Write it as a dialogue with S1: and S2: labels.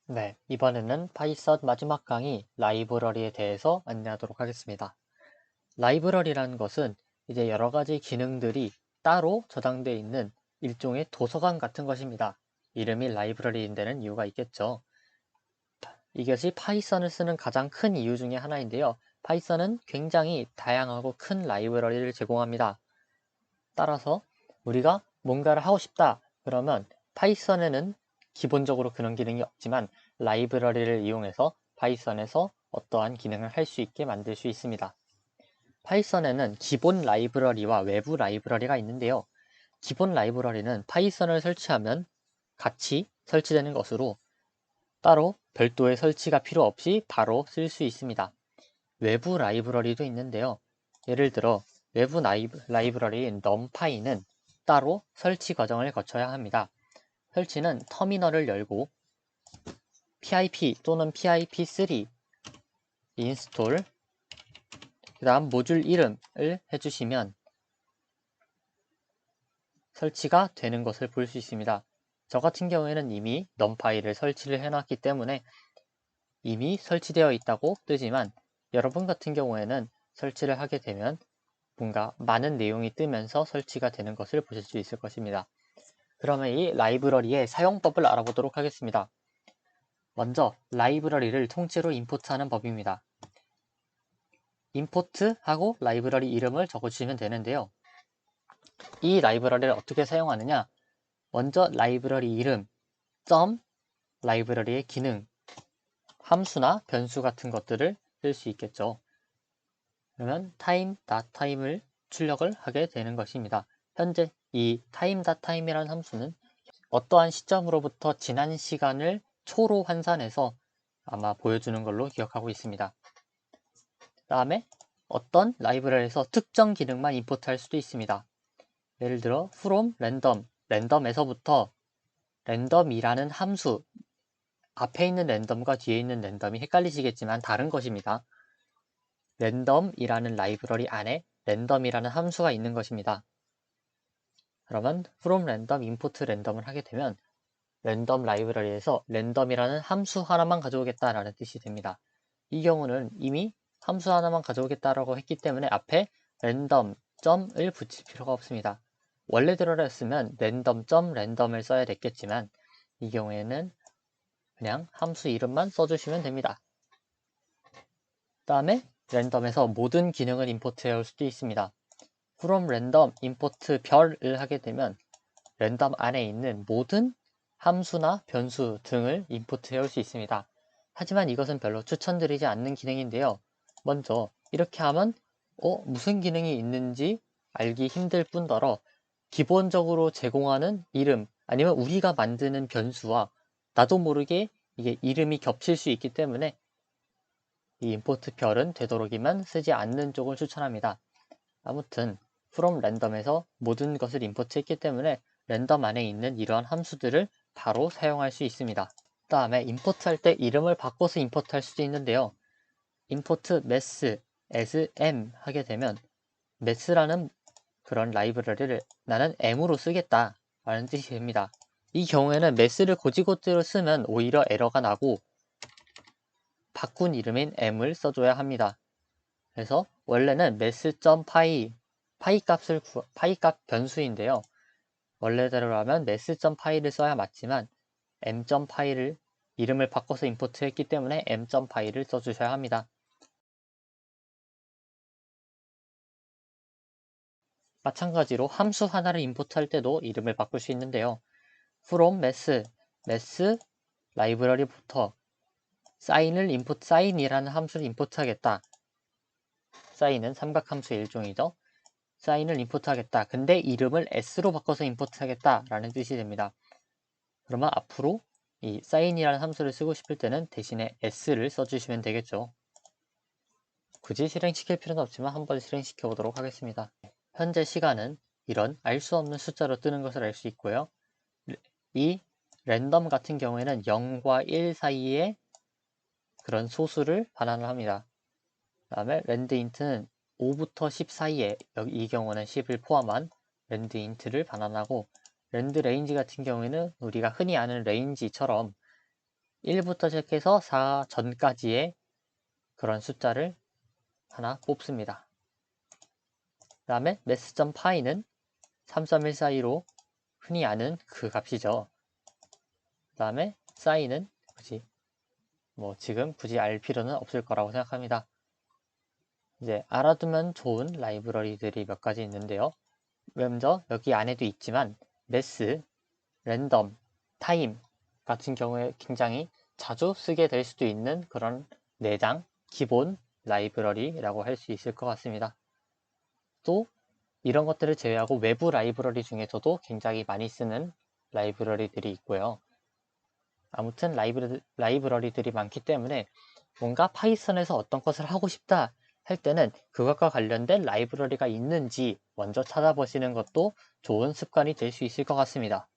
S1: 네, 이번에는 파이썬 마지막 강의 라이브러리에 대해서 안내하도록 하겠습니다. 라이브러리라는 것은 이제 여러 가지 기능들이 따로 저장되어 있는 일종의 도서관 같은 것입니다. 이름이 라이브러리인 데는 이유가 있겠죠. 이것이 파이썬을 쓰는 가장 큰 이유 중에 하나인데요. 파이썬은 굉장히 다양하고 큰 라이브러리를 제공합니다. 따라서 우리가 뭔가를 하고 싶다 그러면 파이썬에는 기본적으로 그런 기능이 없지만 라이브러리를 이용해서 파이썬에서 어떠한 기능을 할 수 있게 만들 수 있습니다. 파이썬에는 기본 라이브러리와 외부 라이브러리가 있는데요. 기본 라이브러리는 파이썬을 설치하면 같이 설치되는 것으로 따로 별도의 설치가 필요 없이 바로 쓸 수 있습니다. 외부 라이브러리도 있는데요. 예를 들어 외부 라이브러리인 numpy는 따로 설치 과정을 거쳐야 합니다. 설치는 터미널을 열고 pip 또는 pip3 인스톨 그 다음 모듈 이름을 해주시면 설치가 되는 것을 볼 수 있습니다. 저 같은 경우에는 이미 numpy를 설치를 해놨기 때문에 이미 설치되어 있다고 뜨지만 여러분 같은 경우에는 설치를 하게 되면 뭔가 많은 내용이 뜨면서 설치가 되는 것을 보실 수 있을 것입니다. 그러면 이 라이브러리의 사용법을 알아보도록 하겠습니다. 먼저 라이브러리를 통째로 임포트하는 법입니다. 임포트하고 라이브러리 이름을 적어주시면 되는데요. 이 라이브러리를 어떻게 사용하느냐? 먼저 라이브러리 이름, 라이브러리의 기능, 함수나 변수 같은 것들을 쓸 수 있겠죠. 그러면 time.time을 출력을 하게 되는 것입니다. 현재 이 time.time이라는 함수는 어떠한 시점으로부터 지난 시간을 초로 환산해서 아마 보여주는 걸로 기억하고 있습니다. 다음에 어떤 라이브러리에서 특정 기능만 임포트할 수도 있습니다. 예를 들어 from random, 랜덤에서부터 랜덤이라는 함수, 앞에 있는 랜덤과 뒤에 있는 랜덤이 헷갈리시겠지만 다른 것입니다. 랜덤이라는 라이브러리 안에 랜덤이라는 함수가 있는 것입니다. 그러면 from random import random을 하게 되면 랜덤 라이브러리에서 랜덤이라는 함수 하나만 가져오겠다라는 뜻이 됩니다. 이 경우는 이미 함수 하나만 가져오겠다라고 했기 때문에 앞에 랜덤 점을 붙일 필요가 없습니다. 원래대로였으면 랜덤 점 랜덤을 써야 됐겠지만 이 경우에는 그냥 함수 이름만 써주시면 됩니다. 다음에 랜덤에서 모든 기능을 임포트 해올 수도 있습니다. from random import 별을 하게 되면 랜덤 안에 있는 모든 함수나 변수 등을 임포트 해올 수 있습니다. 하지만 이것은 별로 추천드리지 않는 기능인데요. 먼저 이렇게 하면 무슨 기능이 있는지 알기 힘들 뿐더러 기본적으로 제공하는 이름 아니면 우리가 만드는 변수와 나도 모르게 이게 이름이 겹칠 수 있기 때문에 이 임포트 별은 되도록이면 쓰지 않는 쪽을 추천합니다. 아무튼 from random에서 모든 것을 임포트했기 때문에 랜덤 안에 있는 이러한 함수들을 바로 사용할 수 있습니다. 다음에 임포트할 때 이름을 바꿔서 임포트할 수도 있는데요. import math as m 하게 되면 math라는 그런 라이브러리를 나는 m으로 쓰겠다 라는 뜻이 됩니다. 이 경우에는 math를 고지고대로 쓰면 오히려 에러가 나고 바꾼 이름인 m을 써줘야 합니다. 그래서 원래는 math.py 파이값 변수인데요. 원래대로 하면 math.py를 써야 맞지만 m.py를 이름을 바꿔서 임포트했기 때문에 m.py를 써주셔야 합니다. 마찬가지로 함수 하나를 임포트할 때도 이름을 바꿀 수 있는데요. from math 라이브러리부터 sign이라는 함수를 임포트하겠다. sign은 삼각함수의 일종이죠. sign을 임포트하겠다. 근데 이름을 s로 바꿔서 임포트하겠다 라는 뜻이 됩니다. 그러면 앞으로 이 sign이라는 함수를 쓰고 싶을 때는 대신에 s를 써주시면 되겠죠. 굳이 실행시킬 필요는 없지만 한번 실행시켜 보도록 하겠습니다. 현재 시간은 이런 알 수 없는 숫자로 뜨는 것을 알 수 있고요. 이 랜덤 같은 경우에는 0과 1 사이에 그런 소수를 반환을 합니다. 그 다음에 랜드인트는 5부터 10 사이에 이 경우는 10을 포함한 랜드인트를 반환하고 랜드레인지 같은 경우에는 우리가 흔히 아는 레인지처럼 1부터 시작해서 4 전까지의 그런 숫자를 하나 뽑습니다. 그 다음에 math.py는 33142로 흔히 아는 그 값이죠. 그 다음에 sign은 지금 굳이 알 필요는 없을 거라고 생각합니다. 이제 알아두면 좋은 라이브러리들이 몇 가지 있는데요. 먼저 여기 안에도 있지만 math, random, time 같은 경우에 굉장히 자주 쓰게 될 수도 있는 그런 내장 기본 라이브러리라고 할 수 있을 것 같습니다. 또 이런 것들을 제외하고 외부 라이브러리 중에서도 굉장히 많이 쓰는 라이브러리들이 있고요. 아무튼 라이브러리들이 많기 때문에 뭔가 파이썬에서 어떤 것을 하고 싶다 할 때는 그것과 관련된 라이브러리가 있는지 먼저 찾아보시는 것도 좋은 습관이 될 수 있을 것 같습니다.